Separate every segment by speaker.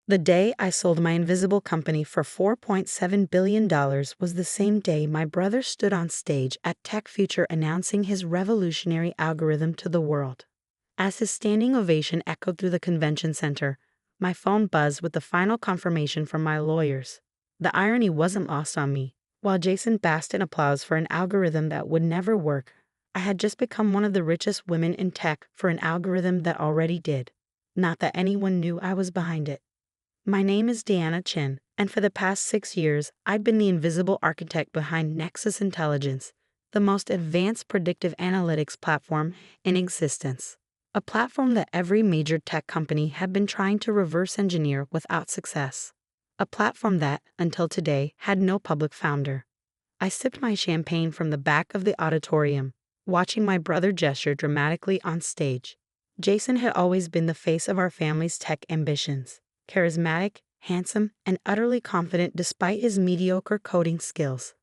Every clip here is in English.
Speaker 1: The day I sold my invisible company for $4.7 billion was the same day my brother stood on stage at Tech Future announcing his revolutionary algorithm to the world. As his standing ovation echoed through the convention center, my phone buzzed with the final confirmation from my lawyers. The irony wasn't lost on me. While Jason basked in applause for an algorithm that would never work, I had just become one of the richest women in tech for an algorithm that already did. Not that anyone knew I was behind it. My name is Deanna Chin, and for the past 6 years, I've been the invisible architect behind Nexus Intelligence, the most advanced predictive analytics platform in existence. A platform that every major tech company had been trying to reverse engineer without success. A platform that, until today, had no public founder. I sipped my champagne from the back of the auditorium, watching my brother gesture dramatically on stage. Jason had always been the face of our family's tech ambitions. Charismatic, handsome, and utterly confident despite his mediocre coding skills.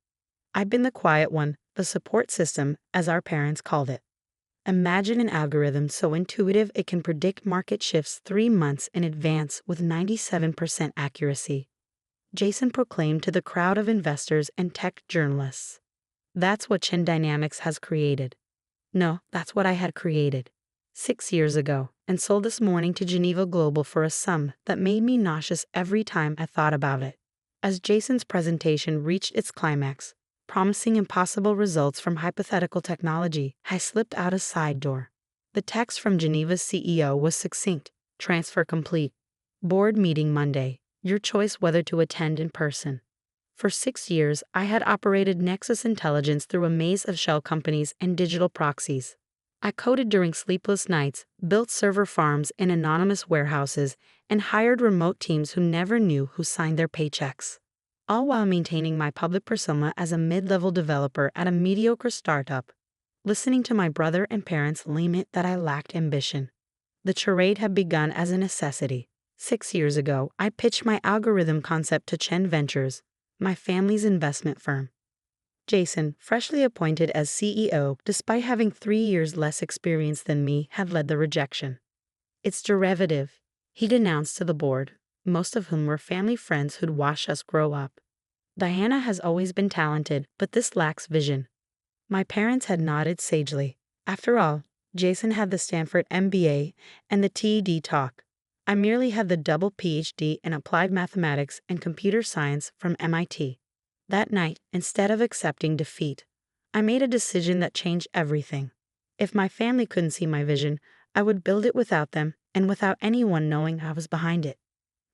Speaker 1: I'd been the quiet one, the support system, as our parents called it. Imagine an algorithm so intuitive it can predict market shifts 3 months in advance with 97% accuracy. Jason proclaimed to the crowd of investors and tech journalists. That's what Chen Dynamics has created. No, that's what I had created 6 years ago, and sold this morning to Geneva Global for a sum that made me nauseous every time I thought about it. As Jason's presentation reached its climax, promising impossible results from hypothetical technology, I slipped out a side door. The text from Geneva's CEO was succinct: transfer complete. Board meeting Monday. Your choice whether to attend in person. For 6 years, I had operated Nexus Intelligence through a maze of shell companies and digital proxies. I coded during sleepless nights, built server farms in anonymous warehouses, and hired remote teams who never knew who signed their paychecks. All while maintaining my public persona as a mid-level developer at a mediocre startup. Listening to my brother and parents lament that I lacked ambition. The charade had begun as a necessity. 6 years ago, I pitched my algorithm concept to Chen Ventures, my family's investment firm. Jason, freshly appointed as CEO despite having 3 years less experience than me, had led the rejection. It's derivative, he'd announced to the board, most of whom were family friends who'd watched us grow up. Diana has always been talented, but this lacks vision. My parents had nodded sagely. After all, Jason had the Stanford MBA and the TED Talk. I merely had the double PhD in applied mathematics and computer science from MIT. That night, instead of accepting defeat, I made a decision that changed everything. If my family couldn't see my vision, I would build it without them and without anyone knowing I was behind it.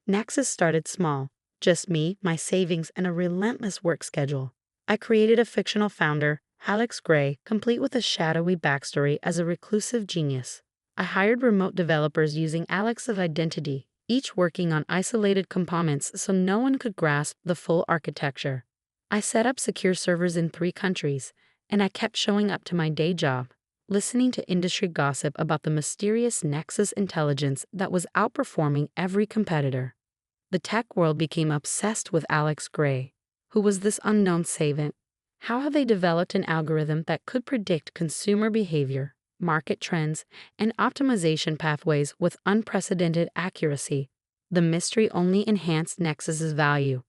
Speaker 1: Nexus started small, just me, my savings, and a relentless work schedule. I created a fictional founder, Alex Gray, complete with a shadowy backstory as a reclusive genius. I hired remote developers using Alex's identity, each working on isolated components so no one could grasp the full architecture. I set up secure servers in 3 countries, and I kept showing up to my day job, listening to industry gossip about the mysterious Nexus Intelligence that was outperforming every competitor. The tech world became obsessed with Alex Gray. Who was this unknown savant? How had they developed an algorithm that could predict consumer behavior, market trends, and optimization pathways with unprecedented accuracy? The mystery only enhanced Nexus's value.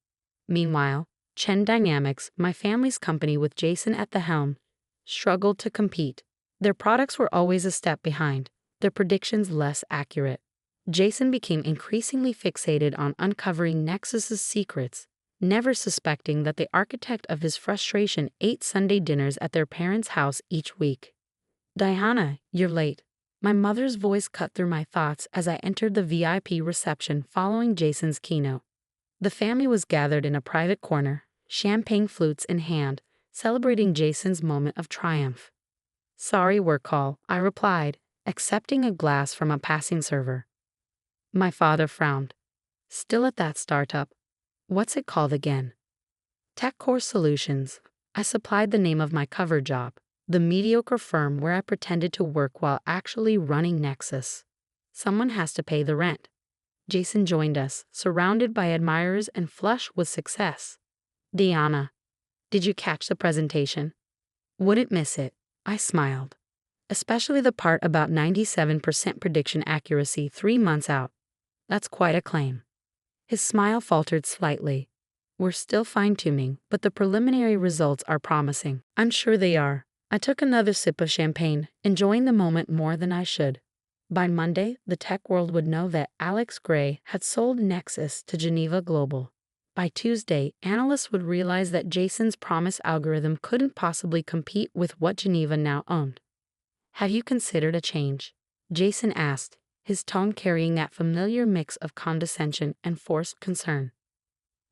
Speaker 1: Meanwhile, Chen Dynamics, my family's company with Jason at the helm, struggled to compete. Their products were always a step behind, their predictions less accurate. Jason became increasingly fixated on uncovering Nexus's secrets, never suspecting that the architect of his frustration ate Sunday dinners at their parents' house each week. "Diana, you're late." My mother's voice cut through my thoughts as I entered the VIP reception following Jason's keynote. The family was gathered in a private corner, champagne flutes in hand, celebrating Jason's moment of triumph. "Sorry, work call," I replied, accepting a glass from a passing server. My father frowned. "Still at that startup? What's it called again?" TechCore Solutions. I supplied the name of my cover job, the mediocre firm where I pretended to work while actually running Nexus. Someone has to pay the rent. Jason joined us, surrounded by admirers and flush with success. "Deanna, did you catch the presentation?" "Wouldn't miss it," I smiled. "Especially the part about 97% prediction accuracy 3 months out. That's quite a claim." His smile faltered slightly. We're still fine-tuning, but the preliminary results are promising. I'm sure they are. I took another sip of champagne, enjoying the moment more than I should. By Monday, the tech world would know that Alex Gray had sold Nexus to Geneva Global. By Tuesday, analysts would realize that Jason's promise algorithm couldn't possibly compete with what Geneva now owned. Have you considered a change? Jason asked, his tone carrying that familiar mix of condescension and forced concern.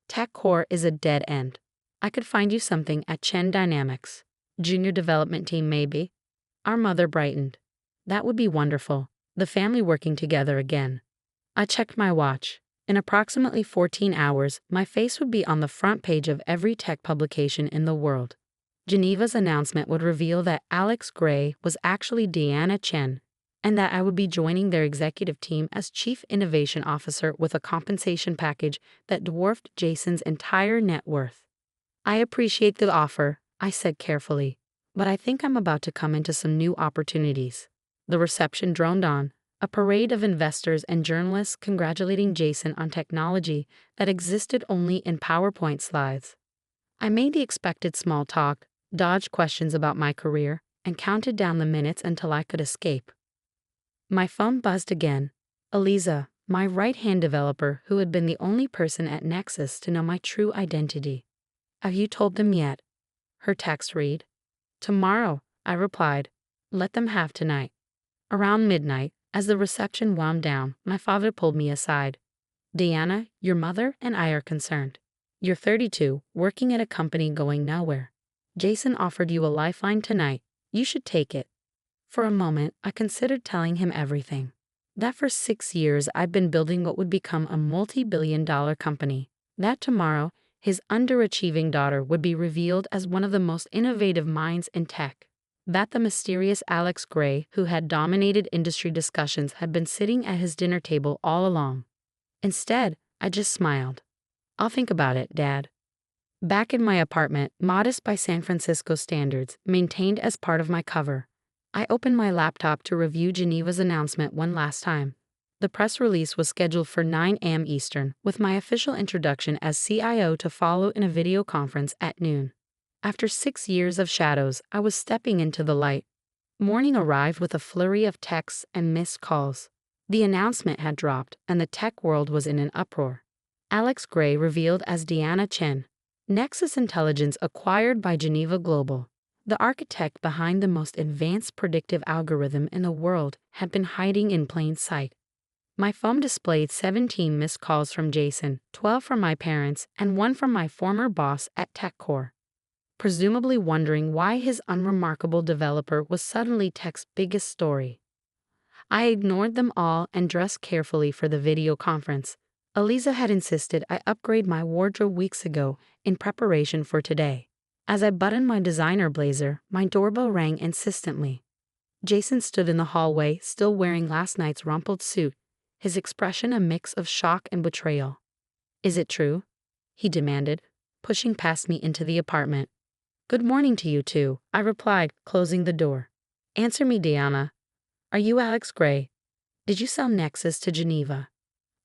Speaker 1: TechCore is a dead end. I could find you something at Chen Dynamics. Junior development team, maybe? Our mother brightened. That would be wonderful. The family working together again. I checked my watch. In approximately 14 hours, my face would be on the front page of every tech publication in the world. Geneva's announcement would reveal that Alex Gray was actually Deanna Chen, and that I would be joining their executive team as Chief Innovation Officer with a compensation package that dwarfed Jason's entire net worth. I appreciate the offer, I said carefully, but I think I'm about to come into some new opportunities. The reception droned on, a parade of investors and journalists congratulating Jason on technology that existed only in PowerPoint slides. I made the expected small talk, dodged questions about my career, and counted down the minutes until I could escape. My phone buzzed again. Eliza, my right-hand developer who had been the only person at Nexus to know my true identity. Have you told them yet? Her text read. Tomorrow, I replied. Let them have tonight. Around midnight, as the reception wound down, my father pulled me aside. Deanna, your mother and I are concerned. You're 32, working at a company going nowhere. Jason offered you a lifeline tonight. You should take it. For a moment, I considered telling him everything. That for 6 years I'd been building what would become a multi-billion-dollar company. That tomorrow, his underachieving daughter would be revealed as one of the most innovative minds in tech. That the mysterious Alex Gray, who had dominated industry discussions, had been sitting at his dinner table all along. Instead, I just smiled. I'll think about it, Dad. Back in my apartment, modest by San Francisco standards, maintained as part of my cover, I opened my laptop to review Geneva's announcement one last time. The press release was scheduled for 9 a.m. Eastern, with my official introduction as CIO to follow in a video conference at noon. After 6 years of shadows, I was stepping into the light. Morning arrived with a flurry of texts and missed calls. The announcement had dropped, and the tech world was in an uproar. Alex Gray revealed as Deanna Chen, Nexus Intelligence acquired by Geneva Global. The architect behind the most advanced predictive algorithm in the world had been hiding in plain sight. My phone displayed 17 missed calls from Jason, 12 from my parents, and 1 from my former boss at TechCore. Presumably wondering why his unremarkable developer was suddenly tech's biggest story. I ignored them all and dressed carefully for the video conference. Eliza had insisted I upgrade my wardrobe weeks ago in preparation for today. As I buttoned my designer blazer, my doorbell rang insistently. Jason stood in the hallway, still wearing last night's rumpled suit, his expression a mix of shock and betrayal. Is it true? He demanded, pushing past me into the apartment. Good morning to you too, I replied, closing the door. Answer me, Deanna. Are you Alex Gray? Did you sell Nexus to Geneva?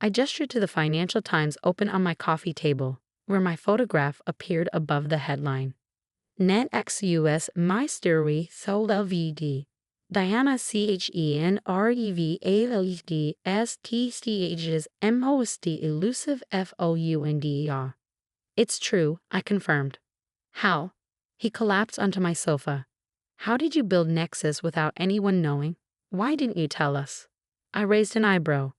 Speaker 1: I gestured to the Financial Times open on my coffee table, where my photograph appeared above the headline. Net ex-US Mystery sold LVD. Diana CHENREVALD STCH's MOST elusive FOUNDER. It's true, I confirmed. How? He collapsed onto my sofa. How did you build Nexus without anyone knowing? Why didn't you tell us? I raised an eyebrow.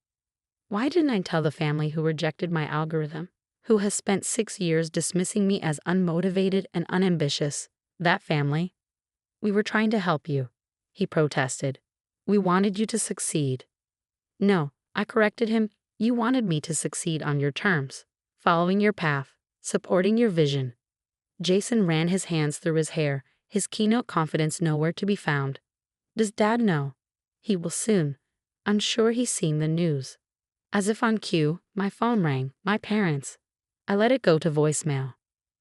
Speaker 1: Why didn't I tell the family who rejected my algorithm, who has spent 6 years dismissing me as unmotivated and unambitious? That family? We were trying to help you, he protested. We wanted you to succeed. No, I corrected him. You wanted me to succeed on your terms, following your path, supporting your vision. Jason ran his hands through his hair, his keynote confidence nowhere to be found. Does Dad know? He will soon. I'm sure he's seen the news. As if on cue, my phone rang, my parents. I let it go to voicemail.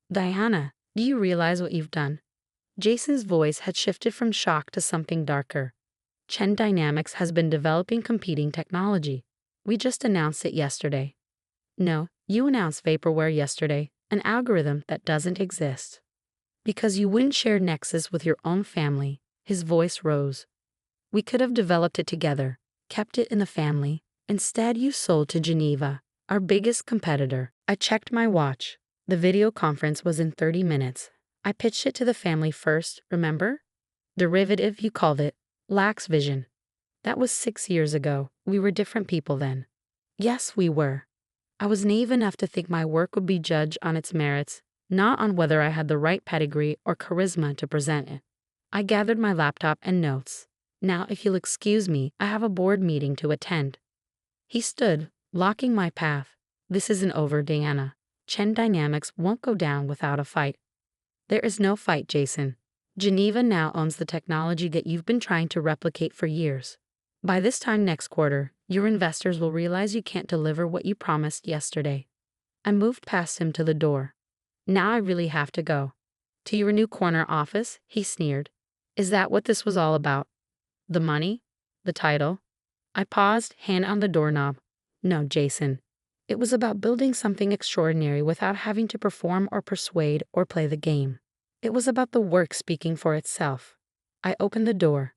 Speaker 1: Diana, do you realize what you've done? Jason's voice had shifted from shock to something darker. Chen Dynamics has been developing competing technology. We just announced it yesterday. No, You announced vaporware yesterday, an algorithm that doesn't exist. Because you wouldn't share Nexus with your own family, his voice rose. We could have developed it together, kept it in the family. Instead, you sold to Geneva, our biggest competitor. I checked my watch. The video conference was in 30 minutes. I pitched it to the family first, remember? Derivative, you called it. Lax vision. That was 6 years ago. We were different people then. Yes, we were. I was naive enough to think my work would be judged on its merits, not on whether I had the right pedigree or charisma to present it. I gathered my laptop and notes. Now, if you'll excuse me, I have a board meeting to attend. He stood, blocking my path. This isn't over, Diana. Chen Dynamics won't go down without a fight. There is no fight, Jason. Geneva now owns the technology that you've been trying to replicate for years. By this time next quarter, your investors will realize you can't deliver what you promised yesterday. I moved past him to the door. Now I really have to go. To your new corner office, he sneered. Is that what this was all about? The money? The title? I paused, hand on the doorknob. No, Jason. It was about building something extraordinary without having to perform or persuade or play the game. It was about the work speaking for itself. I opened the door.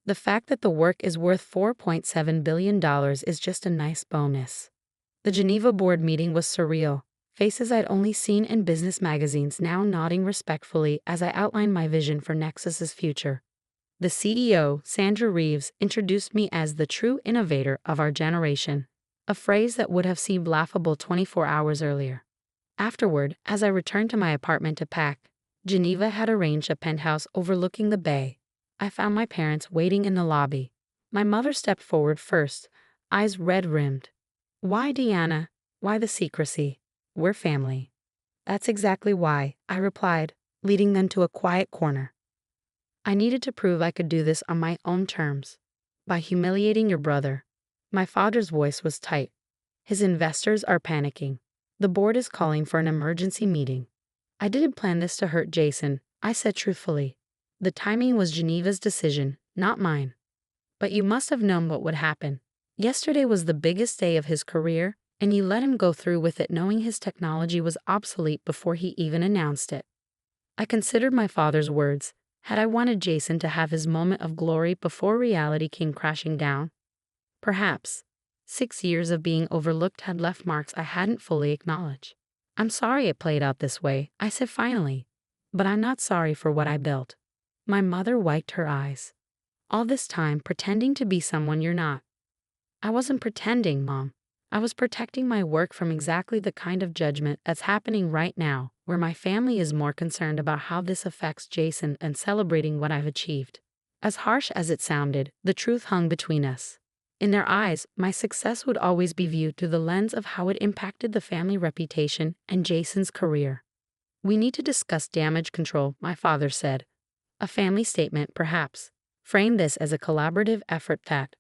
Speaker 1: The fact that the work is worth $4.7 billion is just a nice bonus. The Geneva board meeting was surreal. Faces I'd only seen in business magazines now nodding respectfully as I outlined my vision for Nexus's future. The CEO, Sandra Reeves, introduced me as the true innovator of our generation, a phrase that would have seemed laughable 24 hours earlier. Afterward, as I returned to my apartment to pack, Geneva had arranged a penthouse overlooking the bay. I found my parents waiting in the lobby. My mother stepped forward first, eyes red-rimmed. Why, Diana? Why the secrecy? We're family. That's exactly why, I replied, leading them to a quiet corner. I needed to prove I could do this on my own terms. By humiliating your brother. My father's voice was tight. His investors are panicking. The board is calling for an emergency meeting. I didn't plan this to hurt Jason, I said truthfully. The timing was Geneva's decision, not mine. But you must have known what would happen. Yesterday was the biggest day of his career, and you let him go through with it knowing his technology was obsolete before he even announced it. I considered my father's words. Had I wanted Jason to have his moment of glory before reality came crashing down? Perhaps. 6 years of being overlooked had left marks I hadn't fully acknowledged. I'm sorry it played out this way, I said finally. But I'm not sorry for what I built. My mother wiped her eyes. All this time pretending to be someone you're not. I wasn't pretending, Mom. I was protecting my work from exactly the kind of judgment that's happening right now, where my family is more concerned about how this affects Jason than celebrating what I've achieved. As harsh as it sounded, the truth hung between us. In their eyes, my success would always be viewed through the lens of how it impacted the family reputation and Jason's career. We need to discuss damage control, my father said. A family statement, perhaps. Frame this as a collaborative effort that.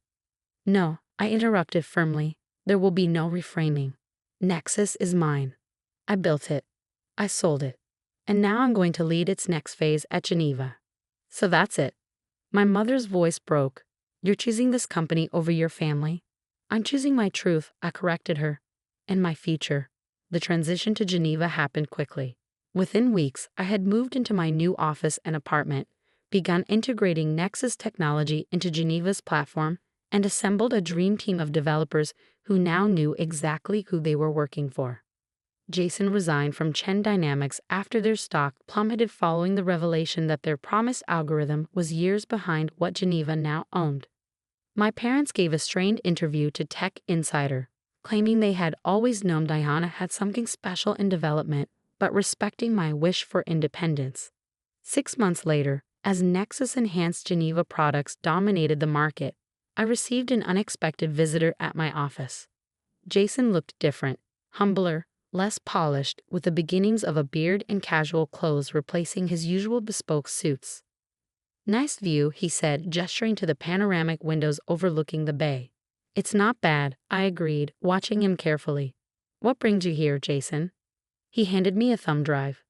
Speaker 1: No, I interrupted firmly. There will be no reframing. Nexus is mine. I built it. I sold it. And now I'm going to lead its next phase at Geneva. So that's it. My mother's voice broke. You're choosing this company over your family? I'm choosing my truth, I corrected her. And my future. The transition to Geneva happened quickly. Within weeks, I had moved into my new office and apartment, begun integrating Nexus technology into Geneva's platform, and assembled a dream team of developers who now knew exactly who they were working for. Jason resigned from Chen Dynamics after their stock plummeted following the revelation that their promised algorithm was years behind what Geneva now owned. My parents gave a strained interview to Tech Insider, claiming they had always known Diana had something special in development, but respecting my wish for independence. 6 months later, as Nexus-enhanced Geneva products dominated the market, I received an unexpected visitor at my office. Jason looked different, humbler, less polished, with the beginnings of a beard and casual clothes replacing his usual bespoke suits. Nice view, he said, gesturing to the panoramic windows overlooking the bay. It's not bad, I agreed, watching him carefully. What brings you here, Jason? He handed me a thumb drive.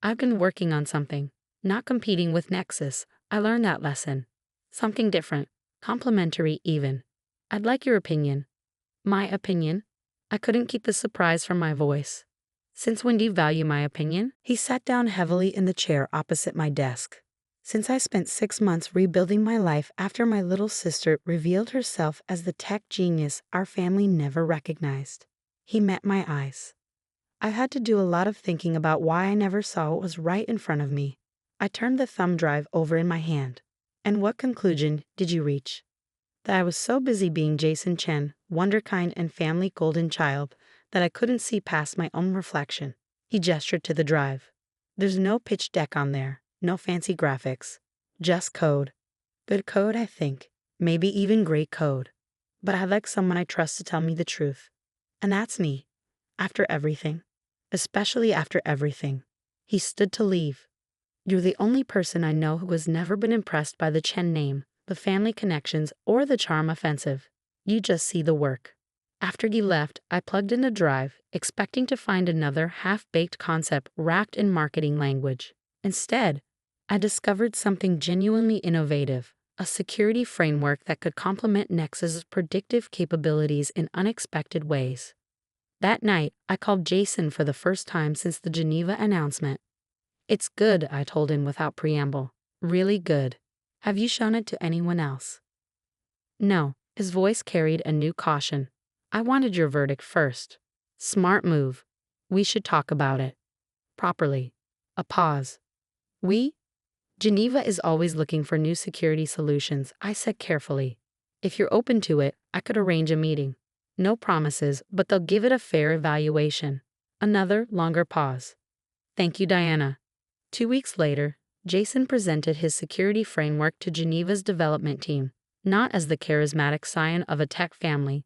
Speaker 1: I've been working on something, not competing with Nexus. I learned that lesson. Something different, complementary even. I'd like your opinion. My opinion? I couldn't keep the surprise from my voice. Since when do you value my opinion? He sat down heavily in the chair opposite my desk. Since I spent 6 months rebuilding my life after my little sister revealed herself as the tech genius our family never recognized. He met my eyes. I had to do a lot of thinking about why I never saw what was right in front of me. I turned the thumb drive over in my hand. And what conclusion did you reach? That I was so busy being Jason Chen, wonderkind and family golden child, that I couldn't see past my own reflection. He gestured to the drive. There's no pitch deck on there, no fancy graphics. Just code. Good code, I think. Maybe even great code. But I'd like someone I trust to tell me the truth. And that's me. After everything. Especially after everything. He stood to leave. You're the only person I know who has never been impressed by the Chen name, the family connections, or the charm offensive. You just see the work. After he left, I plugged in a drive, expecting to find another half-baked concept wrapped in marketing language. Instead, I discovered something genuinely innovative, a security framework that could complement Nexus's predictive capabilities in unexpected ways. That night, I called Jason for the first time since the Geneva announcement. It's good, I told him without preamble. Really good. Have you shown it to anyone else? No, his voice carried a new caution. I wanted your verdict first. Smart move. We should talk about it. Properly. A pause. We? Geneva is always looking for new security solutions, I said carefully. If you're open to it, I could arrange a meeting. No promises, but they'll give it a fair evaluation. Another longer pause. Thank you, Diana. 2 weeks later, Jason presented his security framework to Geneva's development team, not as the charismatic scion of a tech family,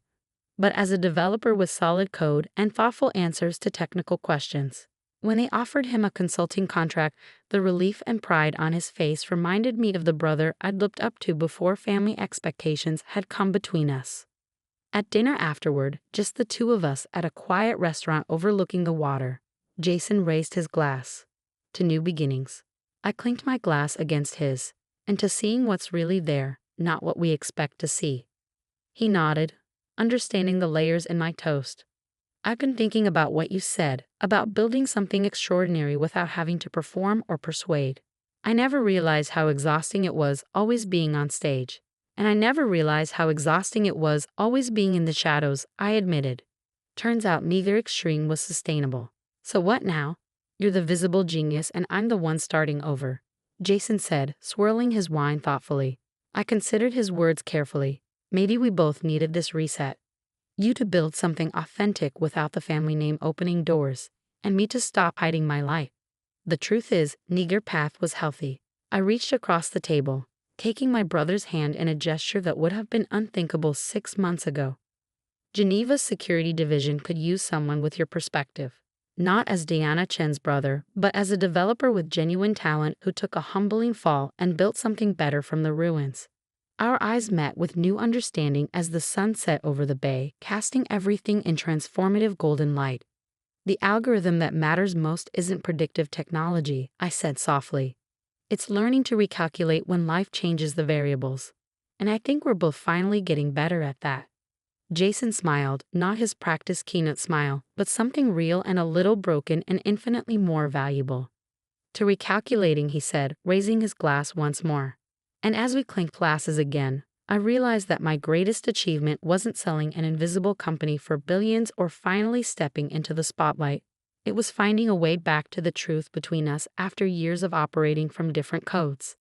Speaker 1: but as a developer with solid code and thoughtful answers to technical questions. When they offered him a consulting contract, the relief and pride on his face reminded me of the brother I'd looked up to before family expectations had come between us. At dinner afterward, just the two of us at a quiet restaurant overlooking the water, Jason raised his glass. To new beginnings. I clinked my glass against his, and to seeing what's really there, not what we expect to see. He nodded, understanding the layers in my toast. I've been thinking about what you said, about building something extraordinary without having to perform or persuade. I never realized how exhausting it was always being on stage. And I never realized how exhausting it was always being in the shadows, I admitted. Turns out neither extreme was sustainable. So what now? You're the visible genius and I'm the one starting over, Jason said, swirling his wine thoughtfully. I considered his words carefully. Maybe we both needed this reset. You to build something authentic without the family name opening doors, and me to stop hiding my light. The truth is, neither path was healthy. I reached across the table, taking my brother's hand in a gesture that would have been unthinkable 6 months ago. Geneva's security division could use someone with your perspective. Not as Diana Chen's brother, but as a developer with genuine talent who took a humbling fall and built something better from the ruins. Our eyes met with new understanding as the sun set over the bay, casting everything in transformative golden light. The algorithm that matters most isn't predictive technology, I said softly. It's learning to recalculate when life changes the variables. And I think we're both finally getting better at that. Jason smiled, not his practiced keynote smile, but something real and a little broken and infinitely more valuable. To recalculating, he said, raising his glass once more. And as we clinked glasses again, I realized that my greatest achievement wasn't selling an invisible company for billions or finally stepping into the spotlight. It was finding a way back to the truth between us after years of operating from different codes.